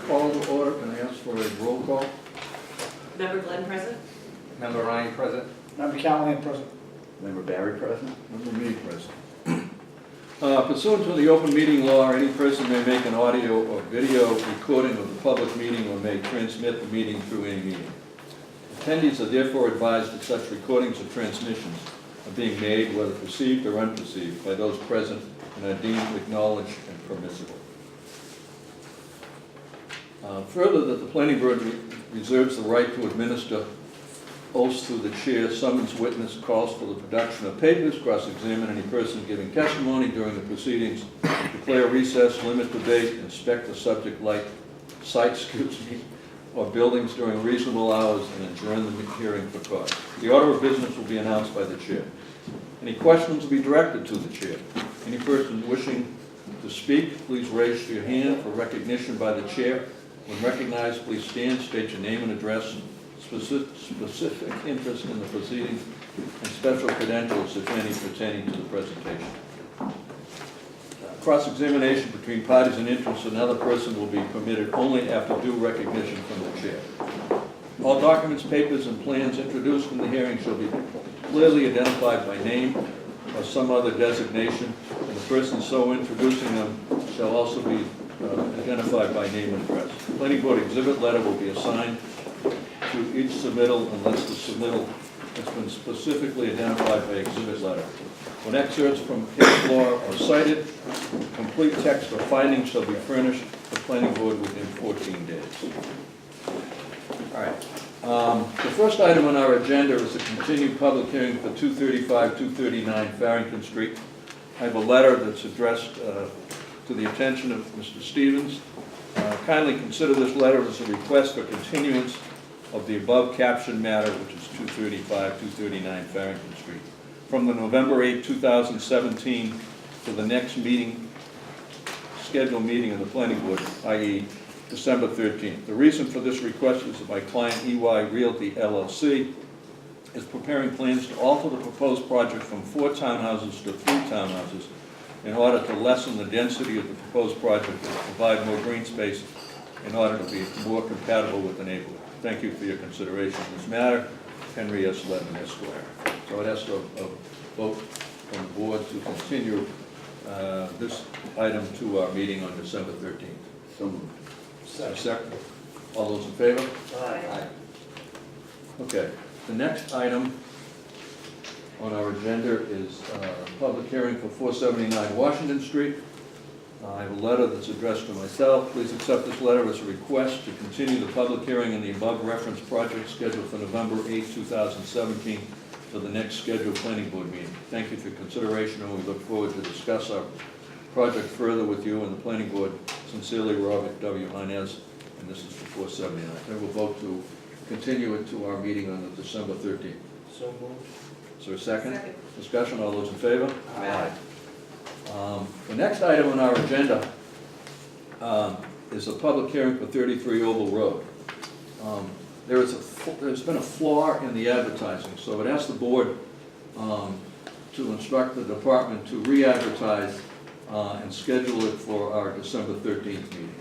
call to order. Can I ask for a roll call? Member Glenn present? Member Ryan present. Member Callahan present. Member Barry present. Member me present. Pursuant to the open meeting law, any person may make an audio or video recording of the public meeting or may transmit the meeting through any meeting. Attendees are therefore advised that such recordings or transmissions are being made, whether perceived or unperceived, by those present and are deemed acknowledged and permissible. Further, that the planning board reserves the right to administer oaths through the chair, summons witness, calls for the production of papers, cross-examine any person giving testimony during the proceedings, declare recess, limit debate, inspect the subject sites, or buildings during reasonable hours, and adjourn the hearing for cause. The order of business will be announced by the chair. Any questions will be directed to the chair. Any person wishing to speak, please raise your hand for recognition by the chair. When recognized, please stand, state your name and address, specific interest in the proceedings, and special credentials, if any, pertaining to the presentation. Cross-examination between parties and interests, another person will be permitted only after due recognition from the chair. All documents, papers, and plans introduced in the hearing shall be clearly identified by name or some other designation, and the person so introducing them shall also be identified by name and address. The planning board exhibit letter will be assigned to each submittal unless the submittal has been specifically identified by exhibit letter. When excerpts from case law are cited, complete text or findings shall be furnished to the planning board within 14 days. All right. The first item on our agenda is a continued public hearing for 235-239 Farrington Street. I have a letter that's addressed to the attention of Mr. Stevens. Kindly consider this letter as a request for continuance of the above captioned matter, which is 235-239 Farrington Street, from the November 8, 2017 to the next meeting, scheduled meeting of the planning board, i.e. December 13th. The reason for this request is that my client, EY Realty LLC, is preparing plans to alter the proposed project from 4 townhouses to 3 townhouses in order to lessen the density of the proposed project and provide more green space in order to be more compatible with the neighborhood. Thank you for your consideration of this matter. Henry S. Levin, Esquire. So it has to vote from the board to continue this item to our meeting on December 13th. So moved. Second. All those in favor? Aye. Okay. The next item on our agenda is public hearing for 479 Washington Street. I have a letter that's addressed to myself. Please accept this letter as a request to continue the public hearing in the above referenced project scheduled for November 8, 2017 to the next scheduled planning board meeting. Thank you for your consideration, and we look forward to discuss our project further with you and the planning board. Sincerely, Robert W. Inez, and this is for 479. I will vote to continue it to our meeting on the December 13th. So moved. Is there a second? Second. Discussion, all those in favor? Aye. The next item on our agenda is a public hearing for 33 Oval Road. There's been a flaw in the advertising, so it asks the board to instruct the department to re-advertise and schedule it for our December 13th meeting.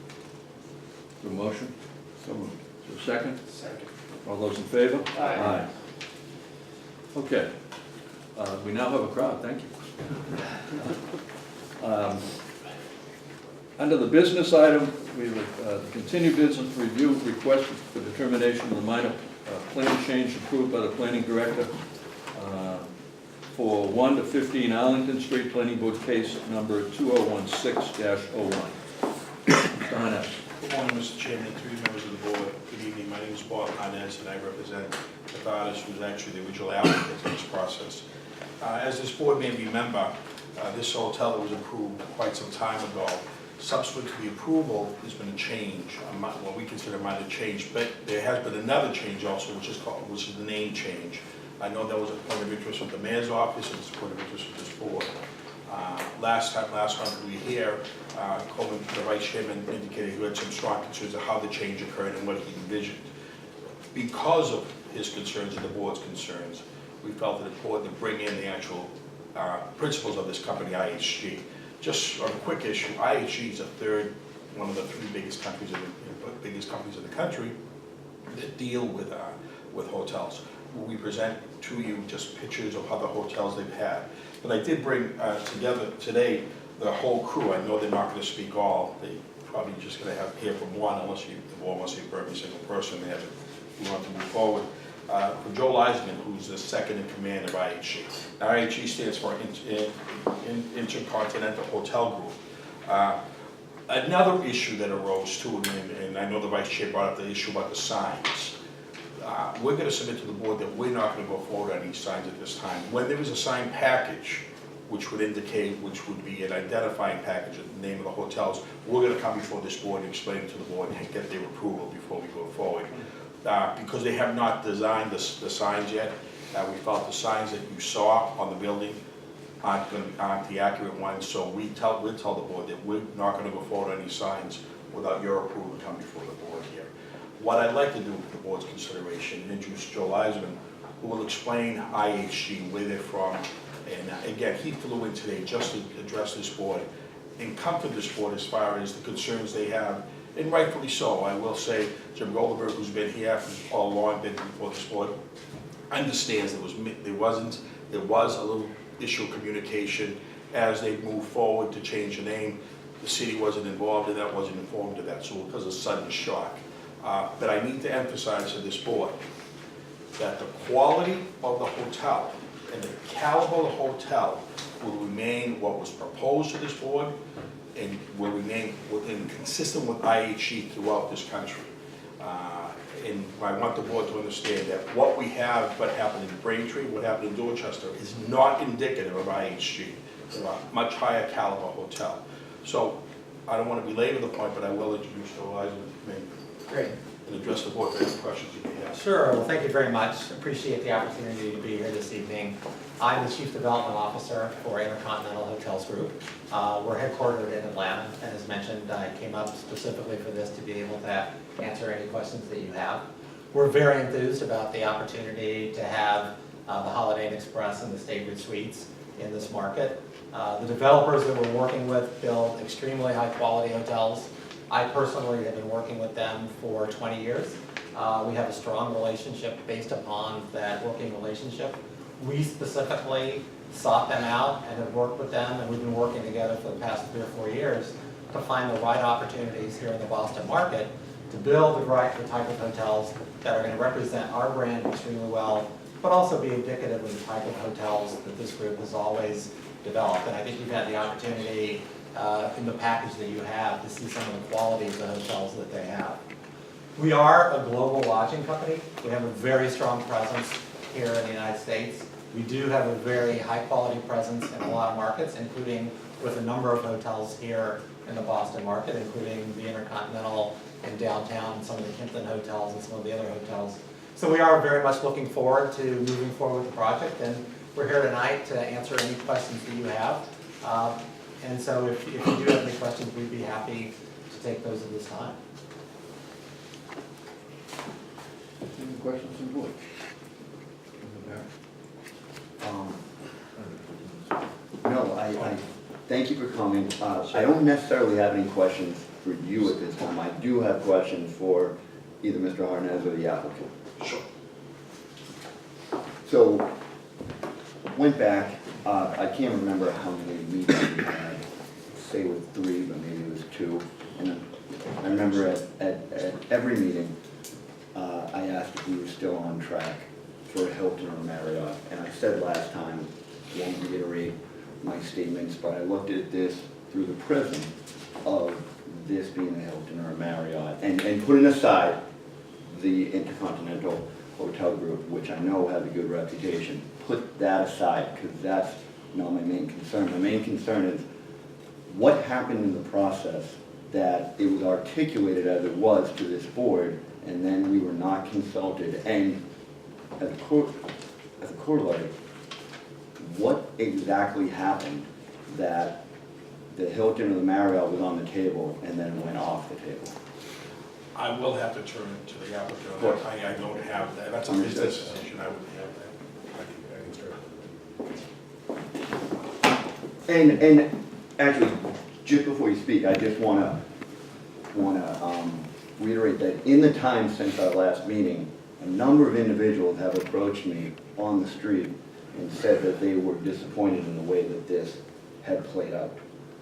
Is there a motion? So moved. Is there a second? Second. All those in favor? Aye. Okay. We now have a crowd, thank you. Under the business item, we have the continued business review request for determination of the minor plan change approved by the planning director for 1 to 15 Arlington Street, planning board case number 2016-01. Mr. Hines. Good morning, Mr. Chairman, to you members of the board. Good evening. My name is Bob Inez, and I represent the artist who is actually the original applicant in this process. As this board may remember, this hotel was approved quite some time ago. Subsequent to the approval, there's been a change, what we consider a minor change, but there has been another change also, which is the name change. I know that was a point of interest with the mayor's office, and it's a point of interest with this board. Last time we were here, Coleman, the vice chairman, indicated he had some strong concerns of how the change occurred and what he envisioned. Because of his concerns and the board's concerns, we felt it important to bring in the actual principles of this company, IHG. Just on a quick issue, IHG is a third one of the three biggest companies in the country that deal with hotels. We present to you just pictures of other hotels they've had. But I did bring together today the whole crew. I know they're not going to speak all. They probably just going to hear from one, unless the board wants to hear from every single person they have to want to move forward. For Joe Leisman, who's the second in command of IHG. Now, IHG stands for Intercontinental Hotel Group. Another issue that arose too, and I know the vice chair brought up the issue about the signs. We're going to submit to the board that we're not going to go forward on these signs at this time. When there is a sign package, which would be an identifying package of the name of the hotels, we're going to come before this board and explain it to the board and get their approval before we go forward. Because they have not designed the signs yet, we felt the signs that you saw on the building aren't the accurate ones, so we'll tell the board that we're not going to go forward on any signs without your approval to come before the board here. What I'd like to do with the board's consideration, introduce Joe Leisman, who will explain IHG, where they're from, and again, he flew in today just to address this board and come to this board as far as the concerns they have, and rightfully so. I will say, Jim Goldberg, who's been here all along, been before this board, understands there was a little issue of communication as they moved forward to change the name. The city wasn't involved in that, wasn't informed of that, so it was a sudden shock. But I need to emphasize to this board that the quality of the hotel and the caliber of the hotel will remain what was proposed to this board and will remain consistent with IHG throughout this country. And I want the board to understand that what happened in Braintree, what happened in Dorchester is not indicative of IHG. They're a much higher caliber hotel. So I don't want to belabor the point, but I will introduce Joe Leisman Great. and address the board for any questions you may have. Sure. Well, thank you very much. Appreciate the opportunity to be here this evening. I'm the Chief Development Officer for Intercontinental Hotels Group. We're headquartered in Atlanta, and as mentioned, I came up specifically for this to be able to answer any questions that you have. We're very enthused about the opportunity to have the Holiday Inn Express and the Statebridge Suites in this market. The developers that we're working with build extremely high-quality hotels. I personally have been working with them for 20 years. We have a strong relationship based upon that working relationship. We specifically sought them out and have worked with them, and we've been working together for the past 3 or 4 years to find the right opportunities here in the Boston market to build the type of hotels that are going to represent our brand extremely well, but also be indicative of the type of hotels that this group has always developed. And I think you've had the opportunity in the package that you have to see some of the quality of the hotels that they have. We are a global lodging company. We have a very strong presence here in the United States. We do have a very high quality presence in a lot of markets, including with a number of hotels here in the Boston market, including the Intercontinental in downtown, some of the Kimpton hotels and some of the other hotels. So we are very much looking forward to moving forward with the project, and we're here tonight to answer any questions that you have. And so if you do have any questions, we'd be happy to take those at this time. Any questions from the board? No, I thank you for coming. I don't necessarily have any questions for you at this time. I do have questions for either Mr. Harnez or the applicant. Sure. So, went back, I can't remember how many meetings we had, say with 3, but maybe it was 2. And I remember at every meeting, I asked if we were still on track for a Hilton or a Marriott. And I said last time, I won't reiterate my statements, but I looked at this through the prism of this being a Hilton or a Marriott. And putting aside the Intercontinental Hotel Group, which I know has a good reputation, put that aside, because that's not my main concern. My main concern is what happened in the process that it was articulated as it was to this board, and then we were not consulted. And as a corollary, what exactly happened that the Hilton or the Marriott was on the table and then went off the table? I will have to turn it to the applicant. Of course. I don't have that. That's a Understood. business decision. I wouldn't have that. And actually, just before you speak, I just want to want to reiterate that in the time since our last meeting, a number of individuals have approached me on the street and said that they were disappointed in the way that this had played out.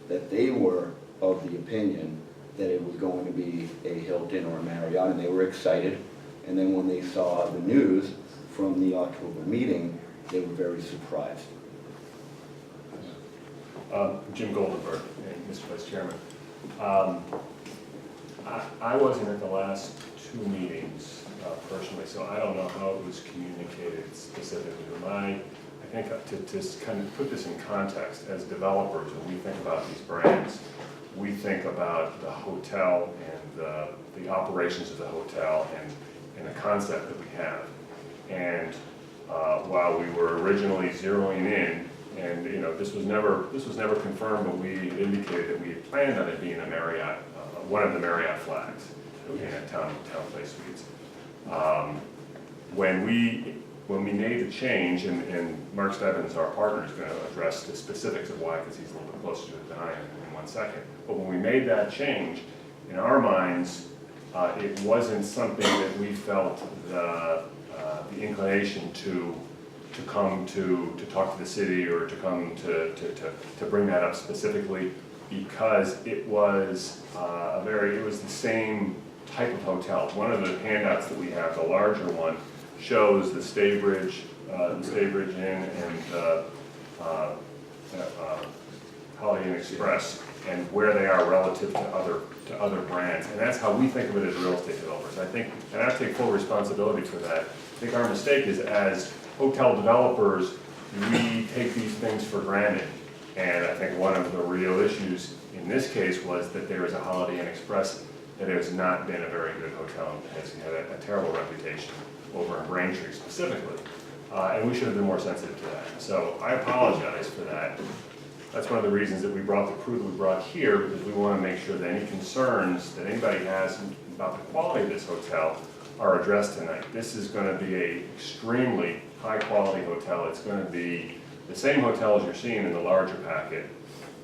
That they were of the opinion that it was going to be a Hilton or a Marriott, and they were excited. And then when they saw the news from the October meeting, they were very surprised. Jim Goldenberg, Mr. Vice Chairman. I wasn't at the last two meetings personally, so I don't know how it was communicated specifically. I think to kind of put this in context, as developers, when we think about these brands, we think about the hotel and the operations of the hotel and the concept that we have. And while we were originally zeroing in, and this was never confirmed, but we indicated that we had planned on it being a Marriott, one of the Marriott flags, in a town place suites. When we made the change, and Mark Stebbins, our partner, is going to address the specifics of why, because he's a little bit closer to it than I am in 1 second. But when we made that change, in our minds, it wasn't something that we felt the inclination to come to talk to the city or to come to bring that up specifically, because it was it was the same type of hotel. One of the handouts that we have, the larger one, shows the Staybridge Inn and Holiday Inn Express and where they are relative to other brands, and that's how we think of it as real estate developers. I think, and I take full responsibility for that. I think our mistake is, as hotel developers, we take these things for granted, and I think one of the real issues in this case was that there is a Holiday Inn Express that has not been a very good hotel and has had a terrible reputation over in Braintree specifically, and we should have been more sensitive to that. So I apologize for that. That's one of the reasons that we brought the crew that we brought here, because we want to make sure that any concerns that anybody has about the quality of this hotel are addressed tonight. This is going to be an extremely high-quality hotel. It's going to be the same hotel as you're seeing in the larger packet,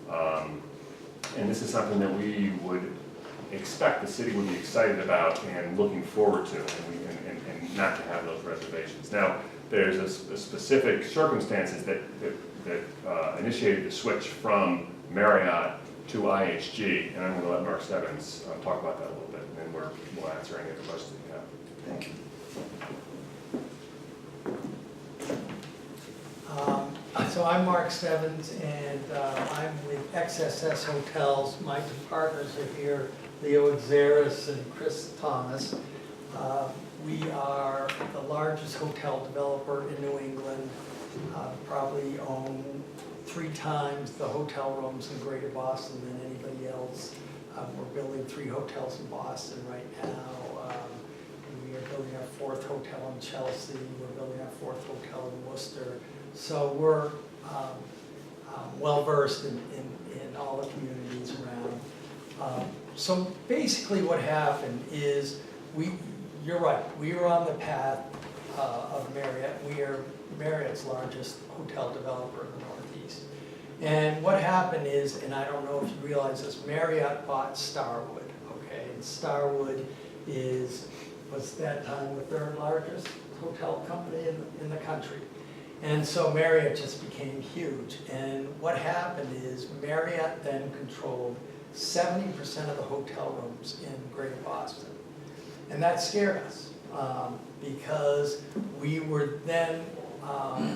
and this is something that we would expect the city would be excited about and looking forward to, and not to have those reservations. Now, there's a specific circumstances that initiated the switch from Marriott to IHG, and I'm going to let Mark Stebbins talk about that a little bit, and then we'll answer any of the questions that you have. Thank you. So I'm Mark Stebbins, and I'm with XSS Hotels. My two partners are here, Leo Exeris and Chris Thomas. We are the largest hotel developer in New England. Probably own 3 times the hotel rooms in Greater Boston than anybody else. We're building 3 hotels in Boston right now. We are building our 4th hotel in Chelsea. We're building our 4th hotel in Worcester. So we're well versed in all the communities around. So basically what happened is you're right, we were on the path of Marriott. We are Marriott's largest hotel developer in the Northeast. And what happened is, and I don't know if you realize this, Marriott bought Starwood, okay? And Starwood was that time the 3rd largest hotel company in the country. And so Marriott just became huge. And what happened is Marriott then controlled 70% of the hotel rooms in Greater Boston. And that scared us because we were then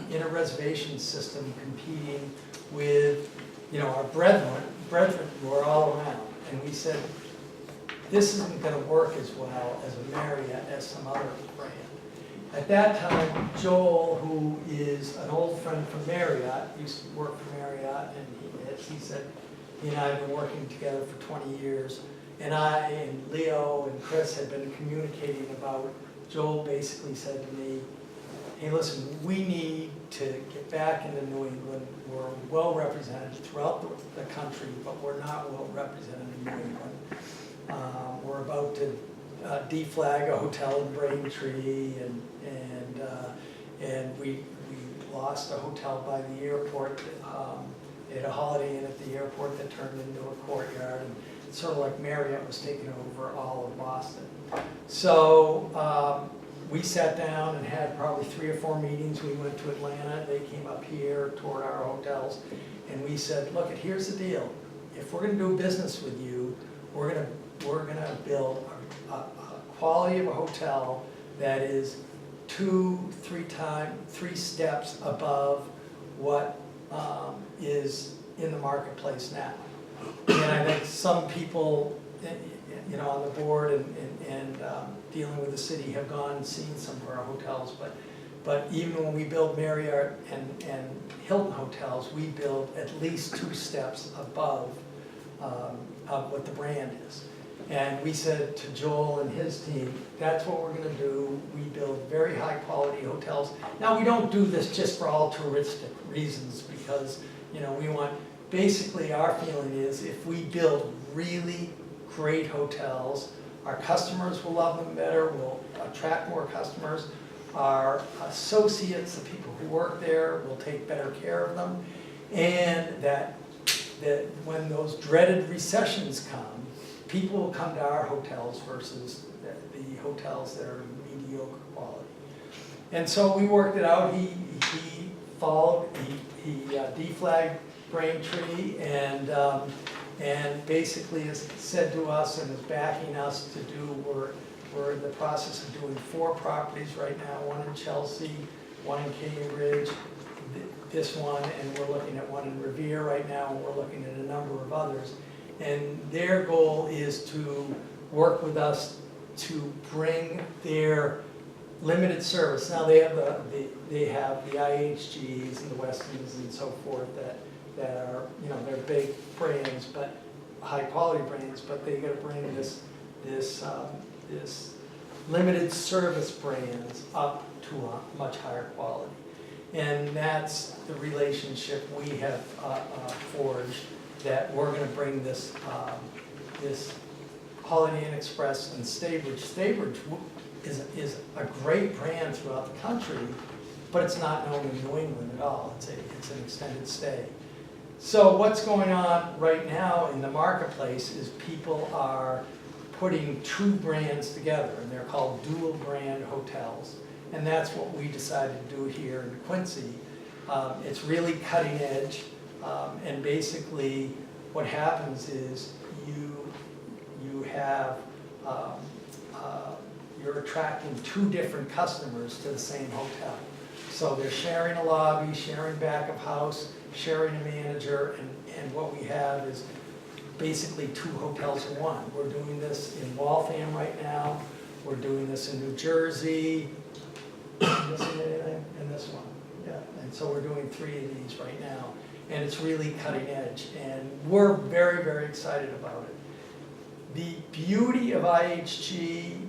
in a reservation system competing with, our brethren who are all around. And we said, this isn't going to work as well as a Marriott as some other brand. At that time, Joel, who is an old friend from Marriott, used to work for Marriott, and he said, he and I have been working together for 20 years, and I and Leo and Chris had been communicating about, Joel basically said to me, hey, listen, we need to get back into New England. We're well represented throughout the country, but we're not well represented in New England. We're about to deflag a hotel in Braintree, and we lost a hotel by the airport, They had a Holiday Inn at the airport that turned into a courtyard, and it's sort of like Marriott was taking over all of Boston. So we sat down and had probably 3 or 4 meetings. We went to Atlanta, they came up here, toured our hotels, and we said, look, here's the deal. If we're gonna do business with you, we're gonna build a quality of a hotel that is 2-3 steps above what is in the marketplace now. And I think some people, you know, on the board and dealing with the city have gone and seen some of our hotels, but even when we build Marriott and Hilton hotels, we build at least 2 steps above of what the brand is. And we said to Joel and his team, that's what we're gonna do. We build very high quality hotels. Now, we don't do this just for altruistic reasons because, you know, we want, basically our feeling is if we build really great hotels, our customers will love them better, we'll attract more customers, our associates, the people who work there, will take better care of them, and that when those dreaded recessions come, people will come to our hotels versus the hotels that are mediocre quality. And so we worked it out. He deflagged Braintree and basically has said to us and is backing us to do, we're in the process of doing 4 properties right now, 1 in Chelsea, 1 in Cambridge, this one, and we're looking at 1 in Revere right now, and we're looking at a number of others. And their goal is to work with us to bring their limited service. Now they have the IHGs and the Westons and so forth that are, you know, they're big brands, but high quality brands, but they got to bring this limited service brands up to a much higher quality. And that's the relationship we have forged, that we're going to bring this Holiday Inn Express and Staybridge. Staybridge is a great brand throughout the country, but it's not known in New England at all. It's an extended stay. So what's going on right now in the marketplace is people are putting 2 brands together, and they're called dual brand hotels. And that's what we decided to do here in Quincy. It's really cutting edge, and basically what happens is you have, you're attracting 2 different customers to the same hotel. So they're sharing a lobby, sharing back of house, sharing a manager, and what we have is basically 2 hotels in one. We're doing this in Waltham right now, we're doing this in New Jersey, missing anything? And this one, yeah. And so we're doing 3 of these right now, and it's really cutting edge, and we're very, very excited about it. The beauty of IHG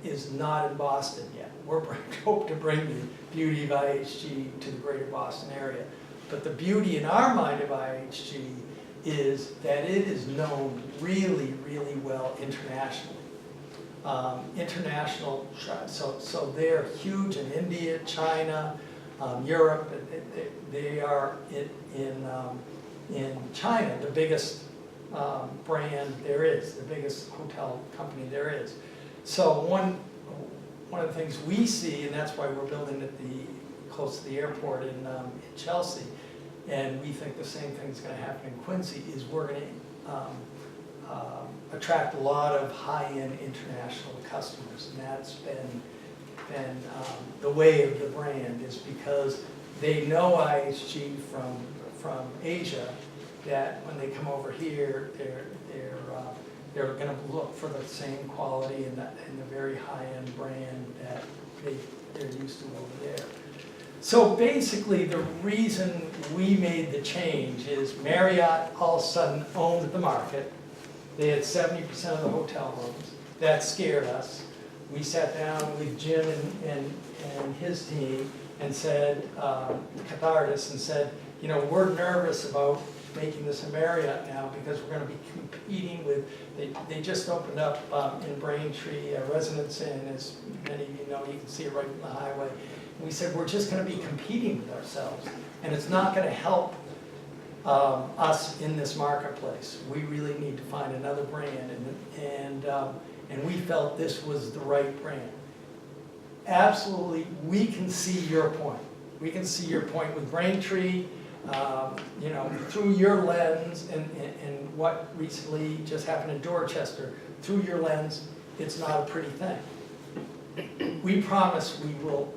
is not in Boston yet. We're hope to bring the beauty of IHG to the greater Boston area. But the beauty in our mind of IHG is that it is known really, really well internationally. So they're huge in India, China, Europe. They are in China, the biggest brand there is, the biggest hotel company there is. So one of the things we see, and that's why we're building at close to the airport in Chelsea, and we think the same thing's going to happen in Quincy, is we're going to attract a lot of high-end international customers, and that's been the way of the brand, is because they know IHG from Asia, that when they come over here, they're going to look for the same quality and the very high-end brand that they're used to over there. So basically, the reason we made the change is Marriott all of a sudden owned the market. They had 70% of the hotel rooms. That scared us. We sat down with Jim and his team and said, Cathartis, and said, you know, we're nervous about making this a Marriott now because we're going to be competing with, they just opened up in Braintree, a Residence Inn, as many of you know, you can see it right from the highway. And we said, we're just going to be competing with ourselves. And it's not gonna help us in this marketplace. We really need to find another brand, and we felt this was the right brand. Absolutely, we can see your point. We can see your point with Braintree, you know, through your lens, and what recently just happened in Dorchester, through your lens, it's not a pretty thing. We promise we will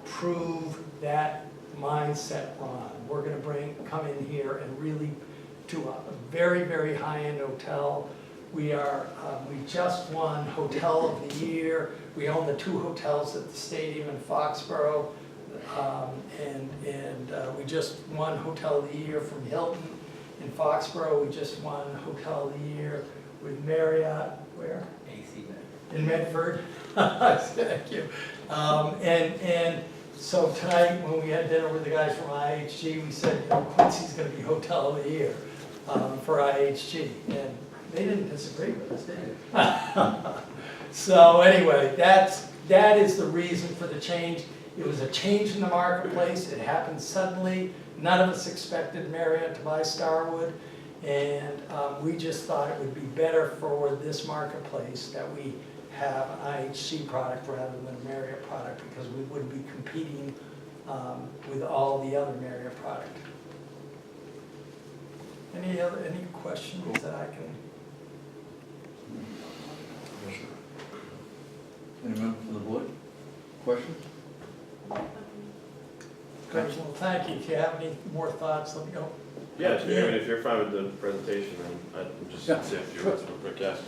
prove that mindset wrong. We're gonna come in here and really do a very, very high-end hotel. We just won Hotel of the Year. We own the 2 hotels at the stadium in Foxborough. We just won Hotel of the Year from Hilton in Foxborough. We just won Hotel of the Year with Marriott, where? In Medford. Thank you. So tonight, when we had dinner with the guys from IHG, we said, you know, Quincy's gonna be Hotel of the Year for IHG, and they didn't disagree with us, did they? So anyway, that is the reason for the change. It was a change in the marketplace. It happened suddenly. None of us expected Marriott to buy Starwood, and we just thought it would be better for this marketplace that we have an IHC product rather than a Marriott product, because we wouldn't be competing with all the other Marriott product. Any questions that I can? Any member from the board? Questions? Good, well, thank you. If you have any more thoughts, let me know. Yeah, if you're fine with the presentation, then I'd just Yeah, say a few sure. words real quick, yes.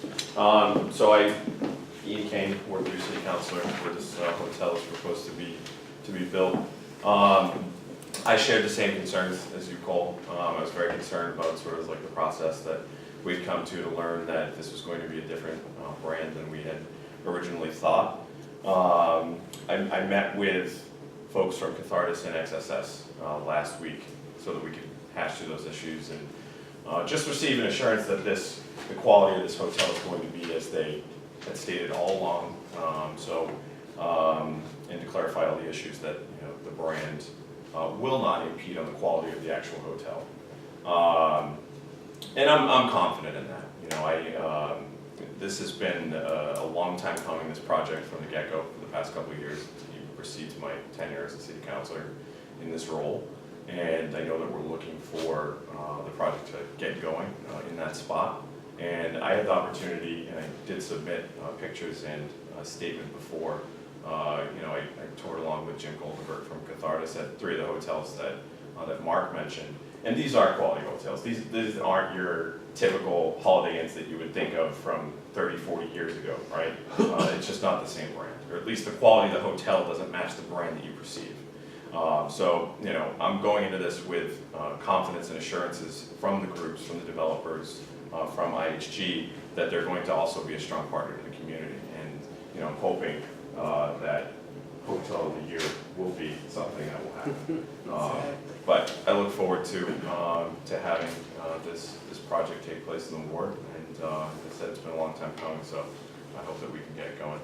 Ian Kane, Ward 3 City Councilor, where this hotel is proposed to be built. I shared the same concerns as you, Cole. I was very concerned about sort of like the process that we'd come to learn that this was going to be a different brand than we had originally thought. I met with folks from Cathartis and XSS last week so that we could hash through those issues and just receive an assurance that the quality of this hotel is going to be as they had stated all along. And to clarify all the issues that, you know, the brand will not impede on the quality of the actual hotel. And I'm confident in that. You know, this has been a long time coming, this project, from the get-go for the past couple of years. You received my tenure as a city councilor in this role, and I know that we're looking for the project to get going in that spot. And I had the opportunity, and I did submit pictures and a statement before. You know, I toured along with Jim Goldenberg from Cathartis at 3 of the hotels that Mark mentioned. And these are quality hotels. These aren't your typical Holiday Inns that you would think of from 30, 40 years ago, right? It's just not the same brand, or at least the quality of the hotel doesn't match the brand that you perceive. So, you know, I'm going into this with confidence and assurances from the groups, from the developers, from IHG, that they're going to also be a strong partner in the community. And, you know, I'm hoping that Hotel of the Year will be something that will happen. But I look forward to having this project take place in the ward. And as I said, it's been a long time coming, so I hope that we can get it going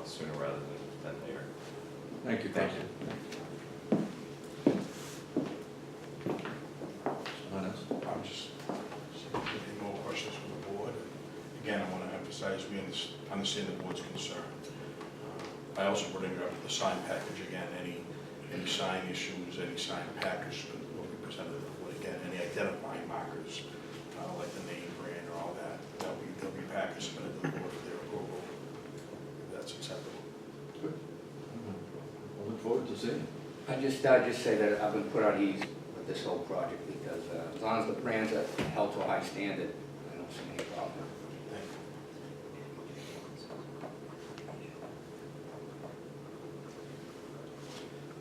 sooner rather than later. Thank you. Thank you. I'm just any more questions from the board. Again, I want to emphasize we understand the board's concern. I also bring up the sign package again. Any sign issues, any sign package will be presented to the board. Again, any identifying markers like the name, brand, or all that, they'll be packaged submitted to the board for their approval. If that's acceptable. Good. I look forward to seeing it. I just say that I've been put at ease with this whole project, because as long as the brands are held to a high standard, I don't see any problem.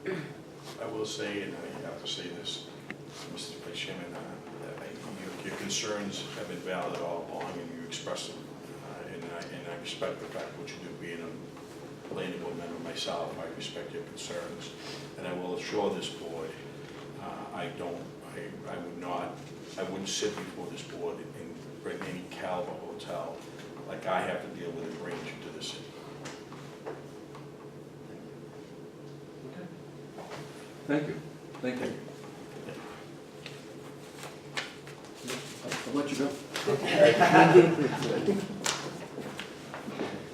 Thank you. I will say, and I have to say this, Mr. Vice Chairman, your concerns have been valid all along, and you expressed them. And I respect the fact what you do, being a planning board member myself. I respect your concerns, and I will assure this board, I wouldn't sit before this board and bring any caliber hotel like I have to deal with and bring you to the city. Thank you. Thank you. I'll let you go.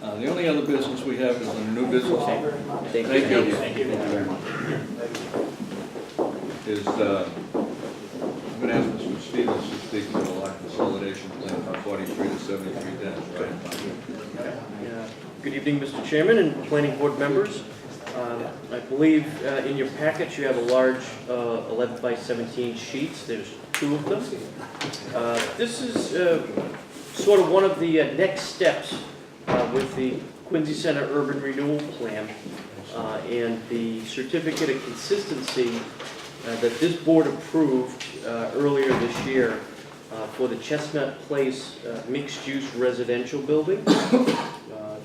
The only other business we have is a new business. Thank you. Thank you very much. I'm going to ask Mr. Stevens to speak to the lot consolidation plan from 43 to 73 Dennis, right? Good evening, Mr. Chairman and planning board members. I believe in your package you have a large 11 by 17 sheets. There's 2 of them. This is sort of one of the next steps with the Quincy Center Urban Renewal Plan and the certificate of consistency that this board approved earlier this year for the Chestnut Place mixed-use residential building.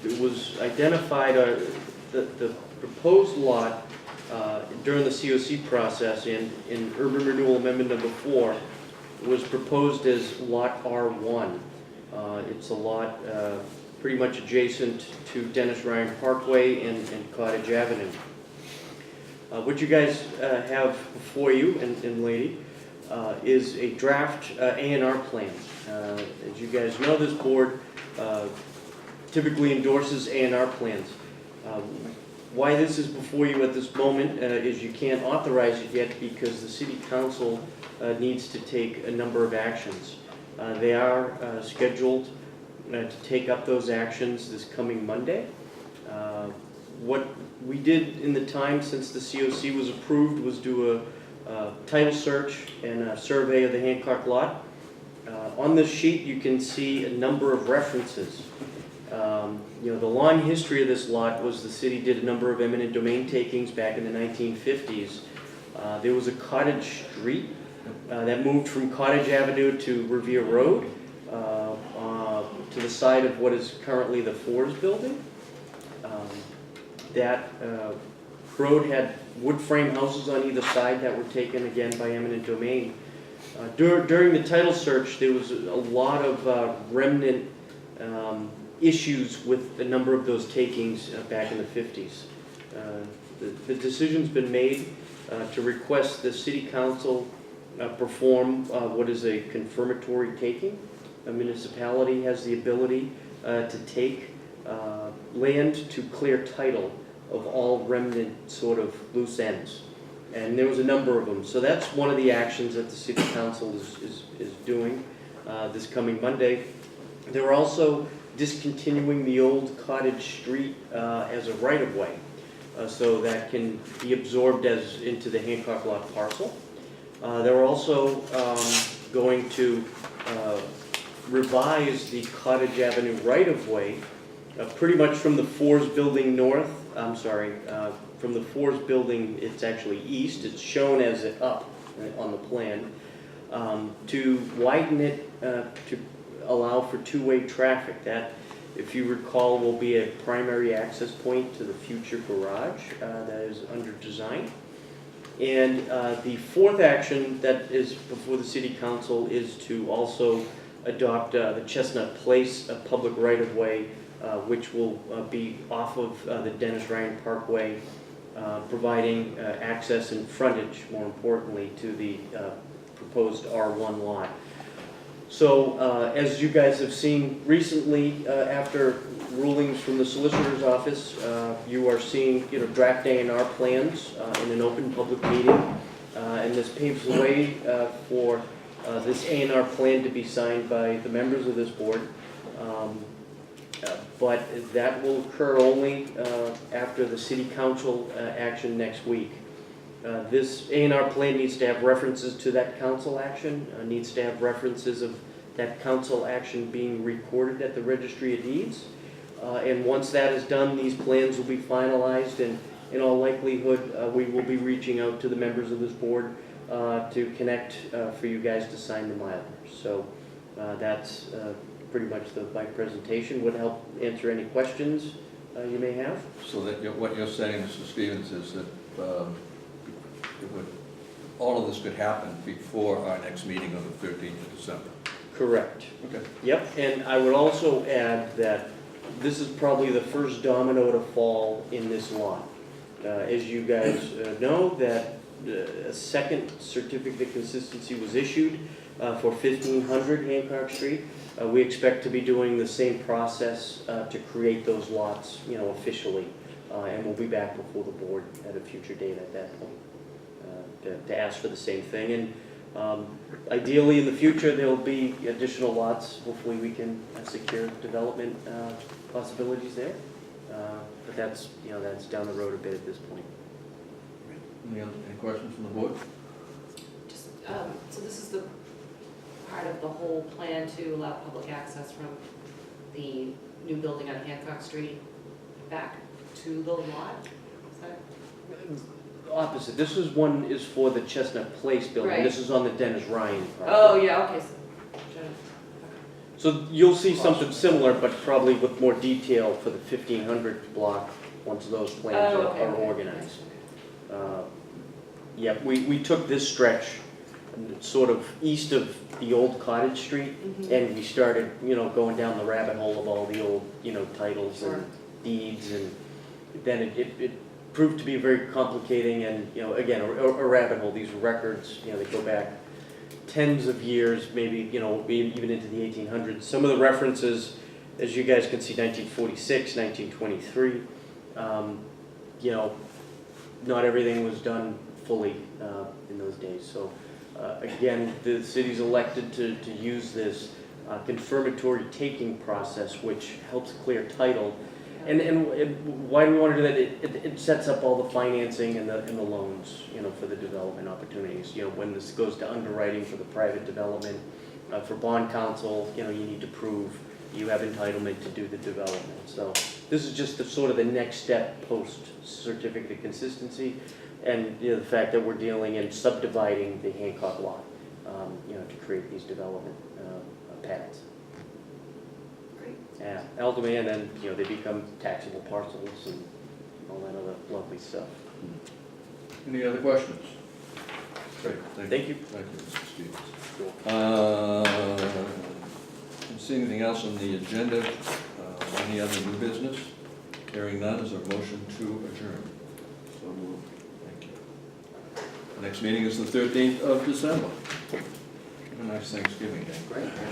It was identified, the proposed lot during the COC process in Urban Renewal Amendment number 4 was proposed as Lot R1. It's a lot pretty much adjacent to Dennis Ryan Parkway and Cottage Avenue. What you guys have before you, and lady, is a draft A&R plan. As you guys know, this board typically endorses A&R plans. Why this is before you at this moment is you can't authorize it yet because the City Council needs to take a number of actions. They are scheduled to take up those actions this coming Monday. What we did in the time since the COC was approved was do a title search and a survey of the Hancock lot. On this sheet you can see a number of references. You know, the long history of this lot was the city did a number of eminent domain takings back in the 1950s. There was a cottage street that moved from Cottage Avenue to Revere Road to the side of what is currently the Ford's building. That road had wood frame houses on either side that were taken again by eminent domain. During the title search, there was a lot of remnant issues with a number of those takings back in the 50s. The decision's been made to request the City Council perform what is a confirmatory taking. A municipality has the ability to take land to clear title of all remnant sort of loose ends. And there was a number of them. So that's one of the actions that the City Council is doing this coming Monday. They're also discontinuing the old Cottage Street as a right-of-way, so that can be absorbed as into the Hancock lot parcel. They're also going to revise the Cottage Avenue right-of-way pretty much from the Fours building north, from the Fours building, it's actually east, it's shown as it up on the plan, to widen it to allow for two-way traffic. That, if you recall, will be a primary access point to the future garage that is under design. And the fourth action that is before the City Council is to also adopt the Chestnut Place public right-of-way, which will be off of the Dennis Ryan Parkway, providing access and frontage, more importantly, to the proposed R1 lot. So as you guys have seen recently, after rulings from the Solicitor's Office, you are seeing draft A&R plans in an open public meeting, and this paves the way for this A&R plan to be signed by the members of this board. But that will occur only after the City Council action next week. This A&R plan needs to have references to that council action, needs to have references of that council action being recorded at the Registry of Deeds. And once that is done, these plans will be finalized, and in all likelihood, we will be reaching out to the members of this board to connect for you guys to sign the Mylar. So that's pretty much my presentation. Would help answer any questions you may have. So that what you're saying, Mr. Stevens, is that all of this could happen before our next meeting on the 13th of December. Correct. Okay. Yep, and I would also add that this is probably the first domino to fall in this lot. As you guys know, that a second certificate of consistency was issued for 1500 Hancock Street. We expect to be doing the same process to create those lots, officially. And we'll be back before the board at a future date at that point to ask for the same thing. And ideally, in the future, there'll be additional lots. Hopefully, we can secure development possibilities there. But that's, that's down the road a bit at this point. Any questions from the board? Just, so this is the part of the whole plan to allow public access from the new building on Hancock Street back to the lot? Is that? Opposite. This is for the Chestnut Place building. Right. This is on the Dennis Ryan property. Oh, yeah, okay. So you'll see something similar, but probably with more detail for the 1500 block once those plans Oh, are okay, okay. organized. Yeah, we took this stretch sort of east of the old Cottage Street, Mhm. and we started, going down the rabbit hole of all the old, titles Sure. and deeds, and then it proved to be very complicating and, again, a rabbit hole. These records, they go back tens of years, maybe, even into the 1800s. Some of the references, as you guys can see, 1946, 1923, not everything was done fully in those days. So again, the city's elected to use this confirmatory taking process, which helps clear title. And why do we want to do that? It sets up all the financing and the loans, for the development opportunities. When this goes to underwriting for the private development, for bond counsel, you need to prove you have entitlement to do the development. So this is just sort of the next step post certificate of consistency, and the fact that we're dealing in subdividing the Hancock lot, to create these development paths. Yeah, ultimately, and then, they become taxable parcels and all that other lovely stuff. Any other questions? Great, Thank you. Thank you, Mr. Stevens. Don't see anything else on the agenda. Any other new business? Hearing none, is there a motion to adjourn? So moved. Thank you. The next meeting is the 13th of December. Have a nice Thanksgiving Day.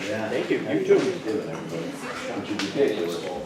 Yeah. Thank you. You too. Thank you, everybody.